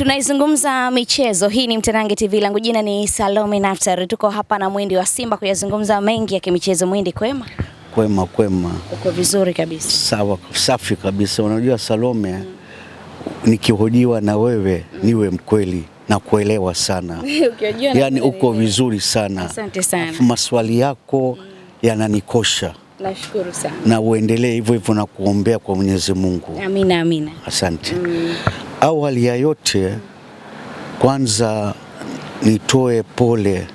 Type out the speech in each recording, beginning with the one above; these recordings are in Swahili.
Tunaizungumza michezo. Hii ni Mtanange TV, langu jina ni Salome Naftari. Tuko hapa na Mwindi wa Simba kuyazungumza mengi ya kimichezo. Mwindi, kwema? Kwema. Uko vizuri kabisa? Sawa, safi kabisa. Unajua Salome, nikihojiwa na wewe niwe mkweli na kuelewa sana. Yani uko vizuri sana. Asante sana. Maswali yako yananikosha. Nashukuru sana. Na uendelee hivyo hivyo na kuombea kwa Mwenyezi Mungu. Amina. Asante. Awali ya yote, kwanza nitoe pole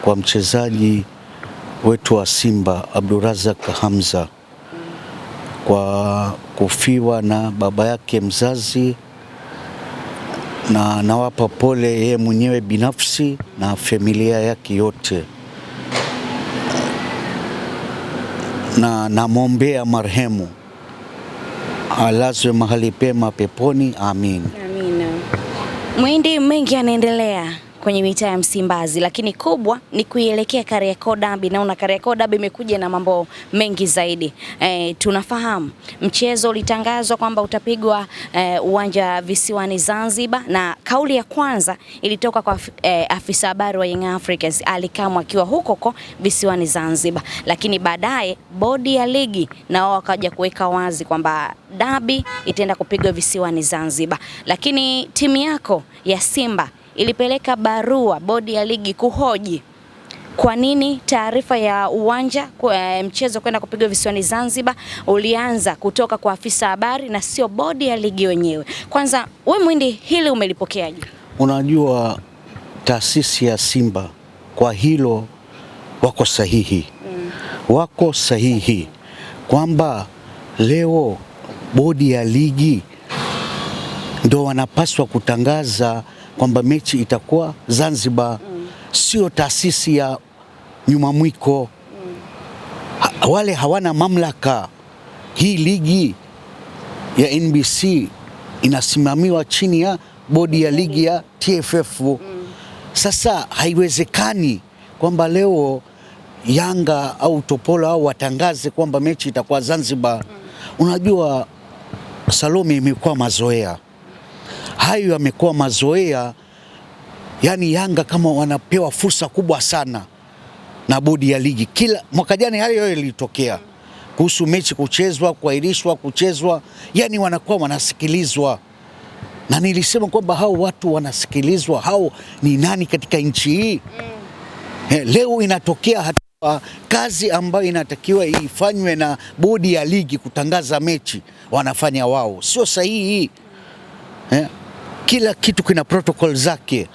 kwa mchezaji wetu wa Simba Abdurazak Hamza kwa kufiwa na baba yake mzazi, na nawapa pole yeye mwenyewe binafsi na familia yake yote, na namwombea marehemu alazwe mahali pema peponi. Amina. Mwindi, mengi yanaendelea kwenye mitaa ya Msimbazi, lakini kubwa ni kuielekea Kariakoo Derby. Naona Kariakoo Derby imekuja na mambo mengi zaidi. Tunafahamu mchezo ulitangazwa kwamba utapigwa uwanja visiwani Zanzibar, na kauli ya kwanza ilitoka kwa afisa habari wa Young Africans Ali Kamwe akiwa huko visiwani Zanzibar, lakini baadaye bodi ya ligi na wao wakaja kuweka wazi kwamba derby itaenda kupigwa visiwani Zanzibar. Lakini timu yako ya Simba ilipeleka barua bodi ya ligi kuhoji kwa nini taarifa ya uwanja mchezo kwenda kupigwa visiwani Zanzibar ulianza kutoka kwa afisa habari na sio bodi ya ligi wenyewe. Kwanza wewe Mwindi, hili umelipokeaje? Unajua taasisi ya Simba kwa hilo wako sahihi. Wako sahihi kwamba leo bodi ya ligi ndo wanapaswa kutangaza kwamba mechi itakuwa Zanzibar. Sio taasisi ya nyuma mwiko. Wale hawana mamlaka. Hii ligi ya NBC inasimamiwa chini ya bodi ya ligi ya TFF. Sasa haiwezekani kwamba leo Yanga au Topolo au watangaze kwamba mechi itakuwa Zanzibar. Unajua Salome, imekuwa mazoea. Hayo yamekuwa mazoea. Yani Yanga kama wanapewa fursa kubwa sana na bodi ya ligi. Kila mwaka jana hayo yalitokea kuhusu mechi kuchezwa, kuahirishwa, kuchezwa. Yani wanakuwa wanasikilizwa. Na nilisema kwamba hao watu wanasikilizwa, hao ni nani katika nchi hii? Leo inatokea hatua kazi ambayo inatakiwa ifanywe na bodi ya ligi kutangaza mechi wanafanya wao. Sio sahihi. Kila kitu kina protocol zake.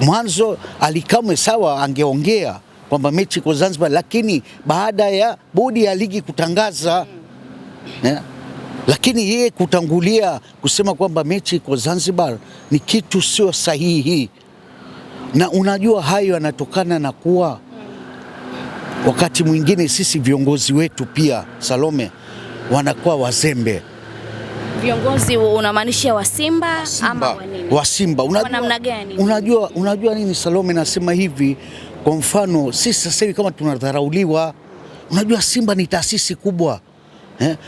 Mwanzo Ali Kamwe sawa angeongea kwamba mechi kwa Zanzibar, lakini baada ya bodi ya ligi kutangaza. Lakini yeye kutangulia kusema kwamba mechi kwa Zanzibar ni kitu sio sahihi. Na unajua hayo yanatokana na kuwa wakati mwingine sisi viongozi wetu pia, Salome, wanakuwa wazembe. Viongozi unamaanisha wa Simba ama wa nini? Wa Simba. Unajua nini Salome, nasema hivi kwa mfano sisi sasa hivi kama tunadharauliwa. Unajua Simba ni taasisi kubwa.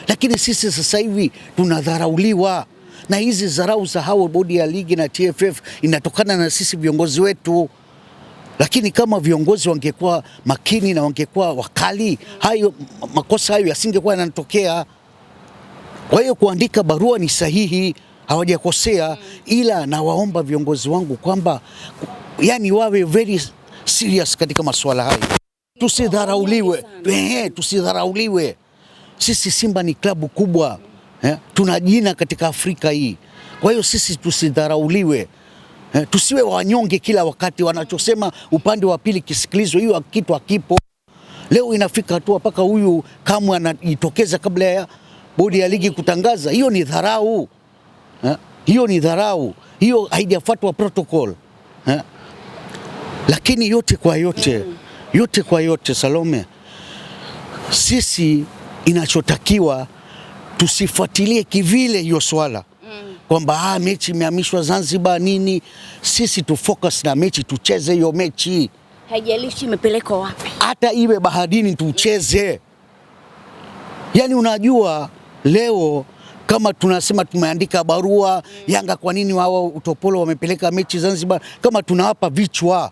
Lakini sisi sasa hivi tunadharauliwa. Na hizi dharau za hao bodi ya ligi na TFF inatokana na sisi viongozi wetu. Lakini kama viongozi wangekuwa makini na wangekuwa wakali, hayo makosa hayo yasingekuwa yanatokea. Kwa hiyo kuandika barua ni sahihi, hawajakosea, ila nawaomba viongozi wangu kwamba yani wawe very serious katika masuala haya. Tusidharauliwe. Sisi Simba ni klabu kubwa. Tuna jina katika Afrika hii. Kwa hiyo sisi tusidharauliwe. Tusiwe wanyonge kila wakati, wanachosema upande wa pili kisikilizwe. Hiyo kitu hakipo. Leo inafika hatua mpaka huyu Kamwe anajitokeza kabla ya bodi ya ligi kutangaza. Hiyo ni dharau. Hiyo haijafuatwa protocol. Lakini yote kwa yote Salome, sisi inachotakiwa tusifuatilie kivile hiyo swala kwamba mechi imehamishwa Zanzibar nini. Sisi tu focus na mechi, tucheze hiyo mechi. Haijalishi imepelekwa wapi. Hata iwe baharini tucheze. Yani unajua leo Kama tunasema tumeandika barua Yanga, kwa nini wao utopolo wamepeleka mechi Zanzibar? Kama tunawapa vichwa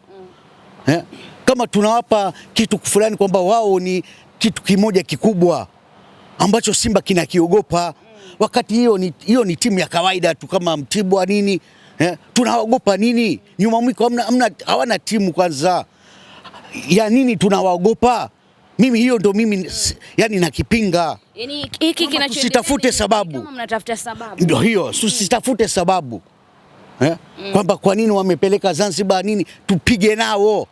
kama tunawapa kitu fulani kwamba wao ni kitu kimoja kikubwa ambacho Simba kinakiogopa, wakati hiyo ni timu ya kawaida tu kama Mtibwa nini. Tunawaogopa nini? Nyuma mwiko hawana timu kwanza, ya nini tunawaogopa? Hiyo ndo mimi yani nakipinga. Yani hiki kinachotafute sababu, kama mnatafuta sababu ndio hiyo, tusitafute sababu kwamba kwa nini wamepeleka Zanzibar nini, tupige nao.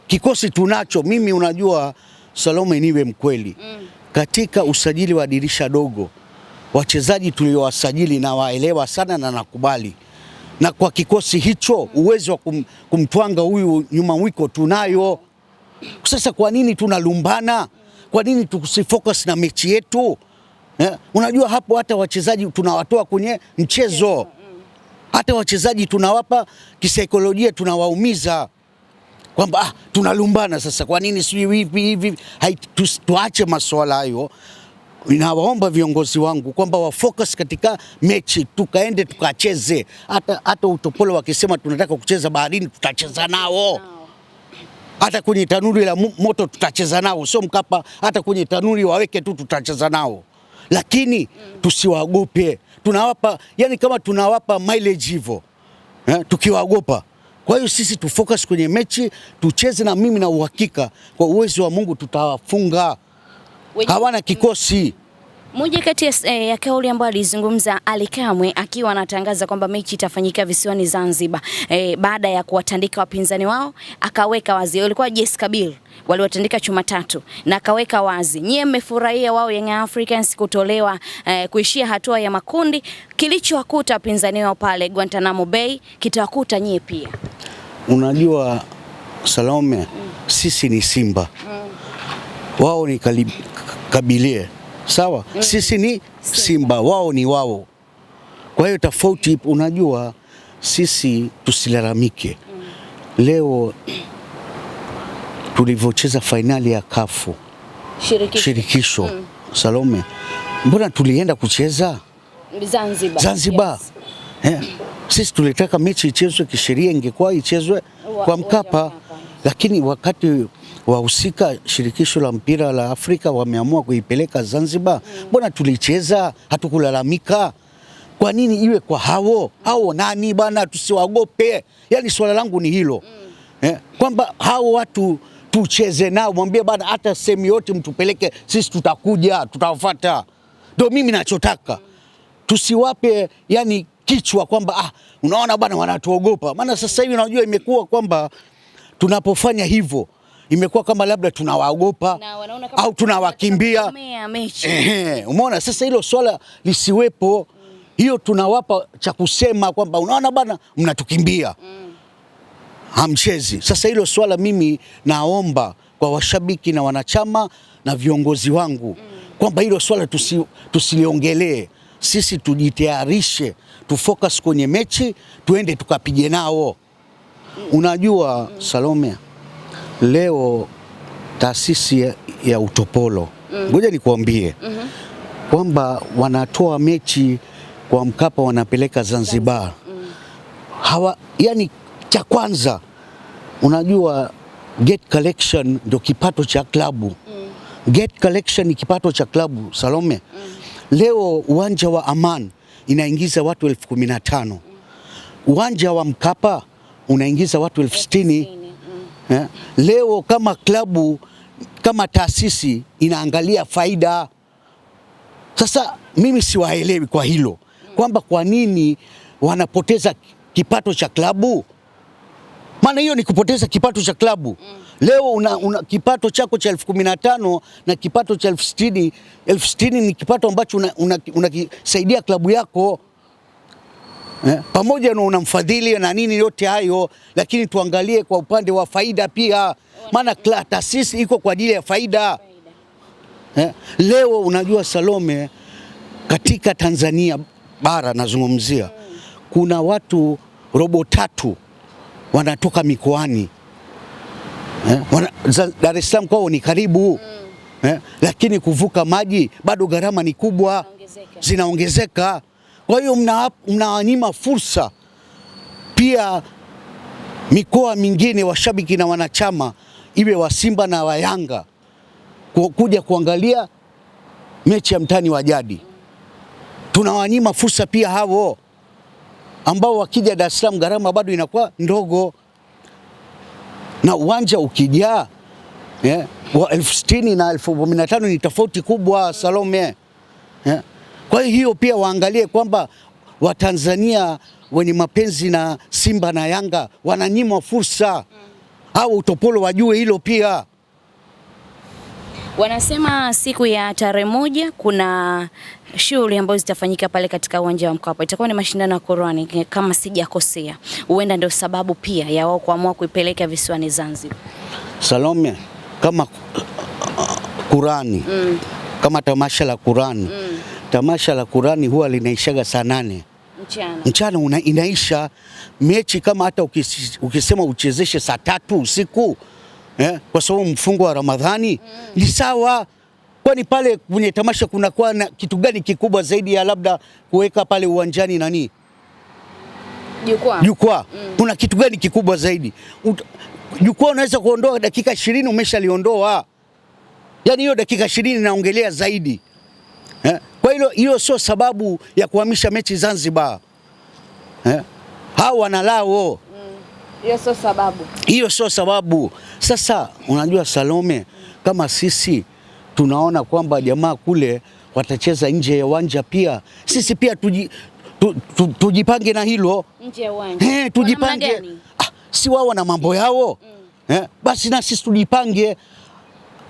Kikosi tunacho. Mimi unajua Salome, niwe mkweli, katika usajili wa dirisha dogo wachezaji tuliowasajili na waelewa sana na nakubali, na kwa kikosi hicho uwezo wa kumtwanga huyu nyuma mwiko tunayo. Sasa kwa nini tunalumbana? Kwa nini tusifocus na mechi yetu? Unajua hapo hata wachezaji tunawatoa kwenye mchezo, hata wachezaji tunawapa kisaikolojia, tunawaumiza kwamba tunalumbana. Sasa kwa nini sijui hivi? Tuache masuala hayo. Ninawaomba viongozi wangu kwamba wafocus katika mechi, tukaende tukacheze. Hata utopolo wakisema tunataka kucheza baharini, tutacheza nao. Hata kwenye tanuri la moto tutacheza nao, sio Mkapa. Hata kwenye tanuri waweke tu, tutacheza nao, lakini tusiwaogope. Tunawapa yani kama tunawapa mileage hivyo, tukiwaogopa. Kwa hiyo sisi tufocus kwenye mechi, tucheze, na mimi na uhakika kwa uwezo wa Mungu tutawafunga. Hawana kikosi. Moja kati ya kauli ambayo alizungumza Ally Kamwe akiwa anatangaza kwamba mechi itafanyika visiwani Zanzibar, baada ya kuwatandika wapinzani wao, akaweka wazi, ilikuwa JS Kabylie waliwatandika chuma 3, na akaweka wazi, nyie mmefurahia wao Young Africans kutolewa kuishia hatua ya makundi, kilichowakuta wapinzani wao pale Guantanamo Bay kitawakuta nyie pia. Unajua Salome, sisi ni Simba, wao ni Kabylie, sawa? Sisi ni Simba, wao ni wao. Kwa hiyo tofauti, unajua sisi tusilalamike. Leo tulivyocheza fainali ya kafu shirikisho Salome, mbona tulienda kucheza Zanzibar? Yes. Sisi tulitaka mechi ichezwe kisheria, ingekuwa ichezwe kwa Mkapa, lakini wakati wahusika shirikisho la mpira la Afrika wameamua kuipeleka Zanzibar, mbona tulicheza, hatukulalamika? Kwa nini iwe kwa hao nani bana? Tusiwaogope. Yani swala langu ni hilo, kwamba hao watu tucheze nao, mwambie bana, hata sehemu yote mtupeleke, sisi tutakuja, tutawafuata. Ndio mimi nachotaka. Tusiwape yani kichwa kwamba unaona bana wanatuogopa. Maana sasa hivi unajua imekuwa kwamba tunapofanya hivyo imekuwa kama labda tunawaogopa au tunawakimbia. Umeona, sasa hilo swala lisiwepo. Hiyo tunawapa cha kusema kwamba unaona bana mnatukimbia, hamchezi. Sasa hilo swala mimi naomba kwa washabiki na wanachama na viongozi wangu kwamba hilo swala tusiliongelee. Sisi tujitayarishe, tufocus kwenye mechi, tuende tukapige nao. Unajua Salome, leo taasisi ya utopolo, ngoja nikuambie kwamba wanatoa mechi kwa Mkapa wanapeleka Zanzibar. Yani cha kwanza, unajua gate collection ndio kipato cha klabu. Gate collection ni kipato cha klabu Salome. Leo uwanja wa Aman inaingiza watu 15,000. Uwanja wa Mkapa unaingiza watu 60,000. Leo kama klabu, kama taasisi inaangalia faida. Sasa mimi siwaelewi kwa hilo, kwamba kwa nini wanapoteza kipato cha klabu. Maana hiyo ni kupoteza kipato cha klabu. Leo una kipato chako cha 15,000 na kipato cha 60,000. 60,000 ni kipato ambacho unakisaidia klabu yako, pamoja na unamfadhili na nini yote hayo, lakini tuangalie kwa upande wa faida pia. Maana taasisi iko kwa ajili ya faida. Leo unajua Salome, katika Tanzania bara nazungumzia, kuna watu 3/4 wanatoka mikoani. Dar es Salaam kwao ni karibu. Lakini kuvuka maji bado gharama ni kubwa, zinaongezeka. Kwa hiyo mnawanyima fursa pia mikoa mingine, washabiki na wanachama, iwe wa Simba na wa Yanga, kuja kuangalia mechi ya mtani wa jadi. Tunawanyima fursa pia hao ambao wakija Dar es Salaam gharama bado inakuwa ndogo, na uwanja ukijaa wa 60,000 na 15,000 ni tofauti kubwa, Salome. Kwa hiyo pia waangalie kwamba Watanzania wenye mapenzi na Simba na Yanga wananyimwa fursa, au utopolo wajue hilo pia. Wanasema siku ya tarehe 1 kuna shughuli ambazo zitafanyika pale katika uwanja wa Mkapa. Itakuwa ni mashindano ya Qur'ani kama sijakosea. Huenda ndio sababu pia ya wao kuamua kuipeleka visiwani Zanzibar. Salome, kama Qur'ani, kama tamasha la Qur'ani. Tamasha la Qur'ani huwa linaishaga saa 8 mchana inaisha. Mechi kama hata ukisema uchezeshe saa 3 usiku, kwa sababu mfungo wa Ramadhani ni sawa. Kwani pale kwenye tamasha kunakuwa na kitu gani kikubwa zaidi ya labda kuweka pale uwanjani nani? Jukwaa. Kuna kitu gani kikubwa zaidi? Jukwaa unaweza kuondoa dakika 20, umeshaliondoa. Yaani hiyo dakika 20 naongelea zaidi. Kwa hiyo sio sababu ya kuhamisha mechi Zanzibar. Hao wanalao. Hiyo sio sababu. Sasa unajua Salome, kama sisi tunaona kwamba jamaa kule watacheza nje ya uwanja, pia sisi pia tujipange na hilo nje ya uwanja. Tujipange. Si wao na mambo yao. Basi na sisi tujipange.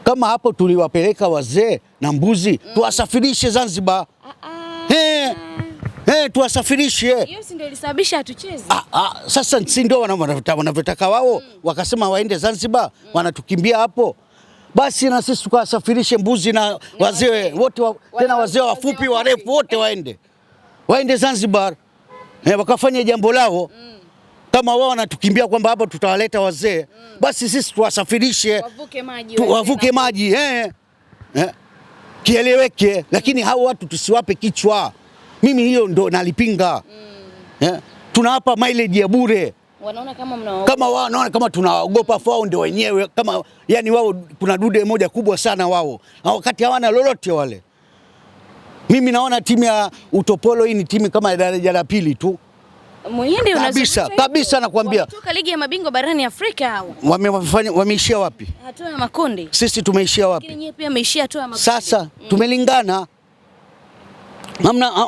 Kama hapo tuliwapeleka wazee na mbuzi, tuwasafirishe Zanzibar. Tuwasafirishe. Hiyo si ndio ilisababisha hatucheze. Sasa si ndio wanavyotaka wao, wakasema waende Zanzibar, wanatukimbia hapo. Basi na sisi tukawasafirishe mbuzi na wazee wote, tena wazee wafupi warefu wote waende Zanzibar, wakafanya jambo lao. Kama wao wanatukimbia kwamba hapa tutawaleta wazee, basi sisi tuwasafirishe wavuke maji, kieleweke. Lakini hao watu tusiwape kichwa. Mimi hiyo ndo nalipinga. Tunawapa mileage ya bure. Wanaona kama wao wanaona kama tunaogopa, wao ndio wenyewe, kama yani wao kuna dude moja kubwa sana wao, wakati hawana lolote wale. Mimi naona timu ya utopolo hii ni timu kama ya daraja la pili tu. Muhindi kabisa nakwambia. Wametoka ligi ya mabingwa barani Afrika hao. Wameishia wapi? Hatua ya makundi. Sisi tumeishia wapi? Lakini pia wameishia hatua ya makundi. Sasa tumelingana.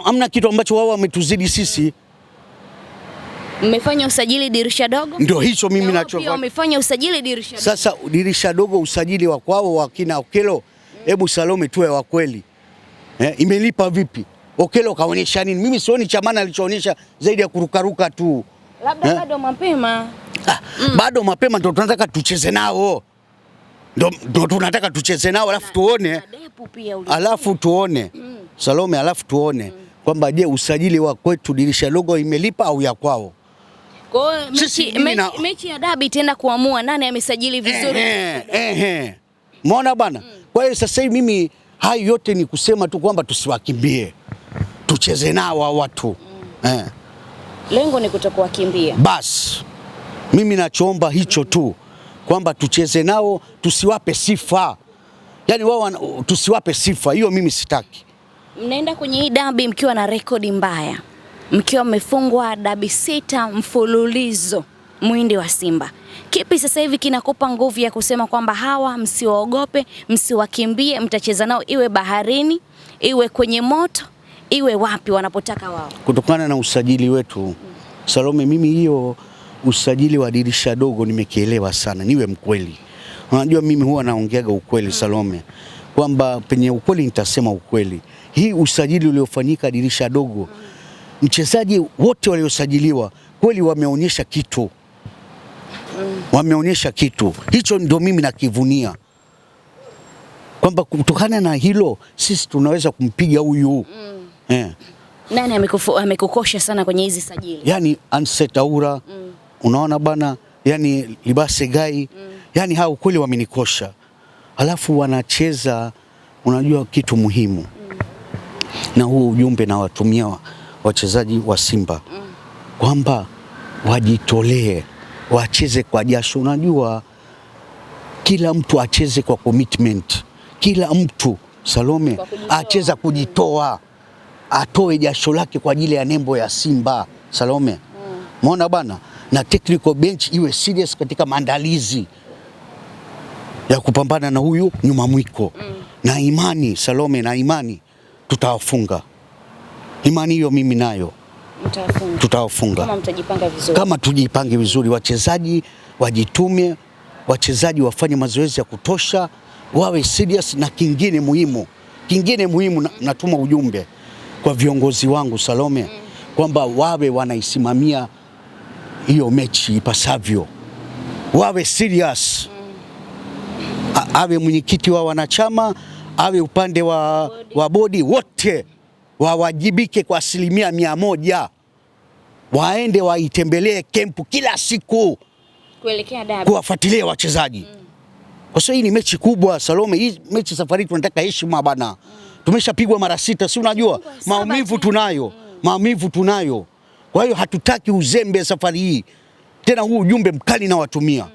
Hamna kitu ambacho wao wametuzidi sisi. Mmefanya usajili dirisha dogo? Ndio hicho mimi nacho. Pia wamefanya usajili dirisha dogo. Sasa dirisha dogo, usajili wa kwao wakina Okelo, hebu Salome tuwe wa kweli. Imelipa vipi? Okelo kaonyesha nini? Mimi sioni Chamana alichoonyesha zaidi ya kurukaruka tu. Labda bado mapema. Bado mapema, ndio tunataka tucheze nao. Ndio tunataka tucheze nao, alafu tuone. Alafu tuone. Salome, alafu tuone kwamba je, usajili wa kwetu dirisha dogo imelipa au ya kwao. Kwa mechi ya dabi itaenda kuamua nani amesajili vizuri. Umeona bana? Kwa hiyo sasa hivi mimi hayo yote ni kusema tu kwamba tusiwakimbie. Tucheze nao watu. Lengo ni kutokuwakimbia. Bas. Mimi nachoomba hicho tu, kwamba tucheze nao, tusiwape sifa. Yaani wao tusiwape sifa. Hiyo mimi sitaki. Mnaenda kwenye hii dabi mkiwa na rekodi mbaya. Mkiwa mmefungwa dabi 6 mfululizo, Muhindi wa Simba. Kipi sasa hivi kinakupa nguvu ya kusema kwamba hawa msiwaogope, msiwakimbie, mtacheza nao iwe baharini, iwe kwenye moto, iwe wapi wanapotaka wao? Kutokana na usajili wetu. Salome, mimi hiyo usajili wa dirisha dogo nimekielewa sana, niwe mkweli. Unajua mimi huwa naongeaga ukweli Salome, kwamba penye ukweli nitasema ukweli. Hii usajili uliofanyika dirisha dogo, mchezaji wote waliosajiliwa kweli wameonyesha kitu. Wameonyesha kitu. Hicho ndio mimi nakivunia. Kwamba kutokana na hilo sisi tunaweza kumpiga huyu. Nani amekukosha sana kwenye hizi sajili? Yani Ansetaura, unaona bana, yani Libase Gai, yani hao kweli wamenikosha. Alafu wanacheza unajua kitu muhimu na huu ujumbe na watumia wachezaji wa Simba kwamba wajitolee, wacheze kwa jasho. Unajua kila mtu acheze kwa commitment, kila mtu Salome acheza kujitoa, atoe jasho lake kwa ajili ya nembo ya Simba Salome. Umeona bana, na technical bench iwe serious katika maandalizi ya kupambana na huyu nyuma mwiko. Na imani Salome, na imani tutawafunga. Imani hiyo mimi nayo. Tutawafunga kama mtajipanga vizuri. Kama tujipange vizuri, wachezaji wajitume, wachezaji wafanye mazoezi ya kutosha, wawe serious. Na kingine muhimu, natuma ujumbe kwa viongozi wangu Salome kwamba wawe wanaisimamia hiyo mechi ipasavyo, wawe serious. Awe mwenyekiti wa wanachama, awe upande wa bodi, wote wawajibike kwa 100%. Waende waitembelee kempu kila siku kuelekea dabi, kuwafuatilia wachezaji. Kwa sababu hii ni mechi kubwa Salome, hii mechi safari tunataka heshima bana. Tumeshapigwa mara 6, si unajua maumivu tunayo. Kwa hiyo hatutaki uzembe safari hii. Tena huu ujumbe mkali na watumia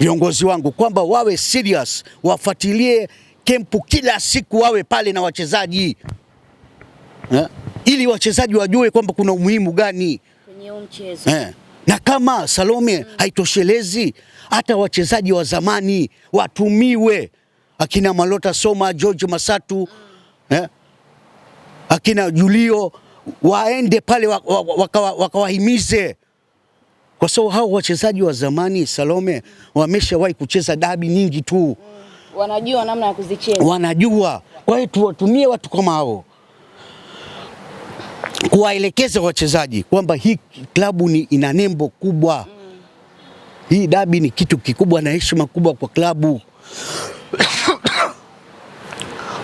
viongozi wangu kwamba wawe serious, wafuatilie kempu kila siku, wawe pale na wachezaji ili wachezaji wajue kwamba kuna umuhimu gani kwenye mchezo. Na kama Salome haitoshelezi, hata wachezaji wa zamani watumiwe, akina Malota Soma, George Masatu, akina Julio, waende pale wakawahimize, kwa sababu hao wachezaji wa zamani Salome wameshawahi kucheza dabi nyingi tu, wanajua namna ya kuzicheza, wanajua. Kwa hiyo tuwatumie watu kama hao kuwaelekeza wachezaji kwamba hii klabu ina nembo kubwa. Hii dabi ni kitu kikubwa na heshima kubwa kwa klabu.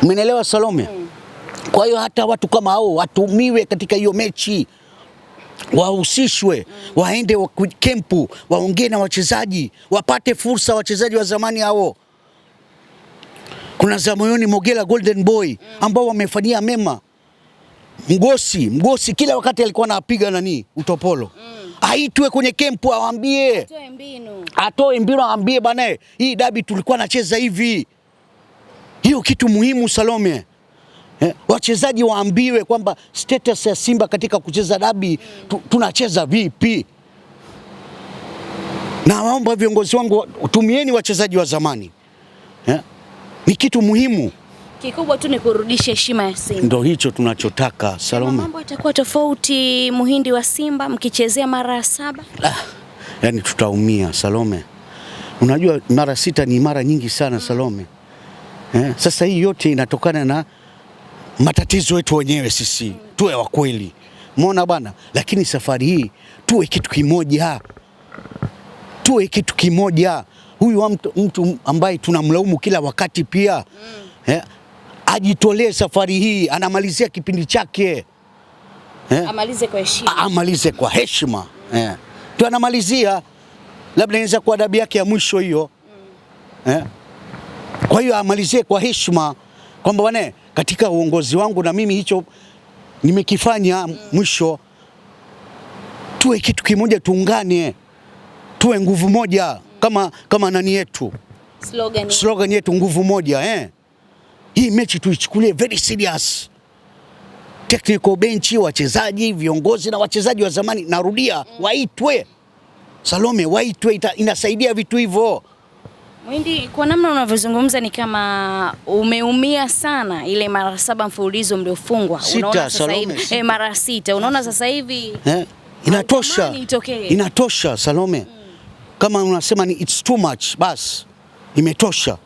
Umeelewa Salome? Kwa hiyo hata watu kama hao watumiwe katika hiyo mechi, wahusishwe, waende kempu, waongee na wachezaji, wapate fursa wachezaji wa zamani hao. Kuna Zamoyoni Mogela, Golden Boy ambao wamefanyia mema. Mgosi kila wakati alikuwa anapiga utopolo. Aitwe kwenye kempu, awaambie, atoe mbinu, awaambie bana, hii dabi tulikuwa nacheza hivi. Hiyo kitu muhimu Salome. Wachezaji waambiwe kwamba status ya Simba katika kucheza dabi tunacheza vipi. Na waomba viongozi wangu tumieni wachezaji wa zamani. Ni kitu muhimu. Kikubwa tu ni kurudisha heshima ya Simba. Ndio hicho tunachotaka Salome. Mambo yatakuwa tofauti Muhindi wa Simba mkichezea mara 7. Yani tutaumia Salome. Unajua mara 6 ni mara nyingi sana Salome. Sasa hii yote inatokana na matatizo yetu wenyewe sisi. Tuwe wa kweli. Umeona bana? Lakini safari hii tuwe kitu kimoja. Huyu mtu ambaye tunamlaumu kila wakati pia ajitolee safari hii, anamalizia kipindi chake. Amalize kwa heshima. Tu anamalizia, labda inaweza kuwa dabi yake ya mwisho hiyo. Kwa hiyo amalizie kwa heshima kwamba bwana, katika uongozi wangu na mimi hicho nimekifanya mwisho. Tuwe kitu kimoja, tuungane, tuwe nguvu moja kama nani yetu slogan yetu nguvu moja. Hii mechi tuichukulie very serious. Technical bench, wachezaji, viongozi na wachezaji wa zamani, narudia, waitwe Salome, waitwe, inasaidia vitu hivyo. Muhindi, kwa namna unavyozungumza ni kama umeumia sana ile mara 7 mfululizo mliofungwa. Unaona sasa hivi mara 6. Unaona sasa hivi inatosha Salome. Kama unasema ni it's too much, bas imetosha.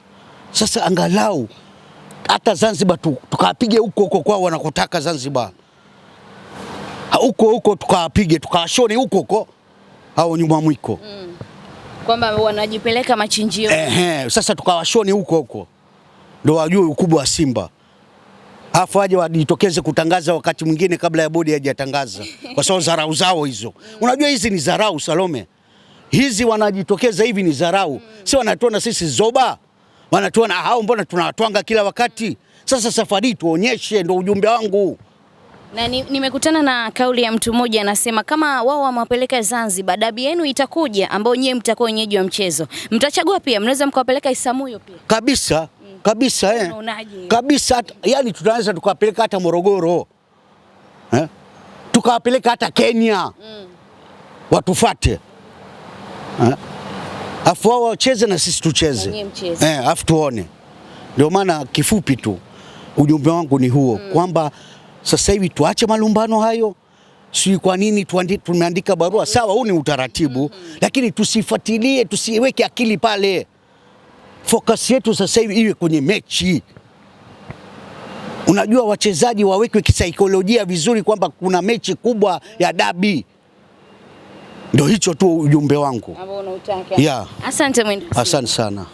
Sasa angalau hata Zanzibar tukapige huko kwao wanakotaka Zanzibar. Huko tukapige, tukashone huko hao nyuma mwiko. Kwamba wanajipeleka machinjio. Sasa tukawashone huko. Ndio wajue ukubwa wa Simba. Alafu waje wajitokeze kutangaza wakati mwingine kabla ya bodi hajatangaza. Kwa sababu dharau zao hizo. Unajua hizi ni dharau Salome. Hizi wanajitokeza hivi ni dharau. Si wanatuona sisi zoba. wanatuona hao, mbona tunawatwanga kila wakati? Sasa safari tuonyeshe, ndo ujumbe wangu. Na nimekutana na kauli ya mtu mmoja anasema kama wao wamewapeleka Zanzibar, dabi yenu itakuja ambao nyewe mtakuwa wenyeji wa mchezo. Mtachagua pia, mnaweza mkawapeleka Isamuhyo pia. Kabisa. Kabisa kabisa, yani tunaweza tukawapeleka hata Morogoro. Tukawapeleka hata Kenya. Watufuate. Afu wao wacheze na sisi tucheze. Afu tuone. Ndio maana kifupi tu ujumbe wangu ni huo, kwamba sasa hivi tuache malumbano hayo. Si kwa nini tumeandika barua, sawa, huu ni utaratibu, lakini tusifuatilie, tusiweke akili pale. Focus yetu sasa hivi iwe kwenye mechi. Unajua, wachezaji wawekwe kisaikolojia vizuri kwamba kuna mechi kubwa ya dabi. Ndio hicho tu ujumbe wangu. Asante Mwenda. Asante sana.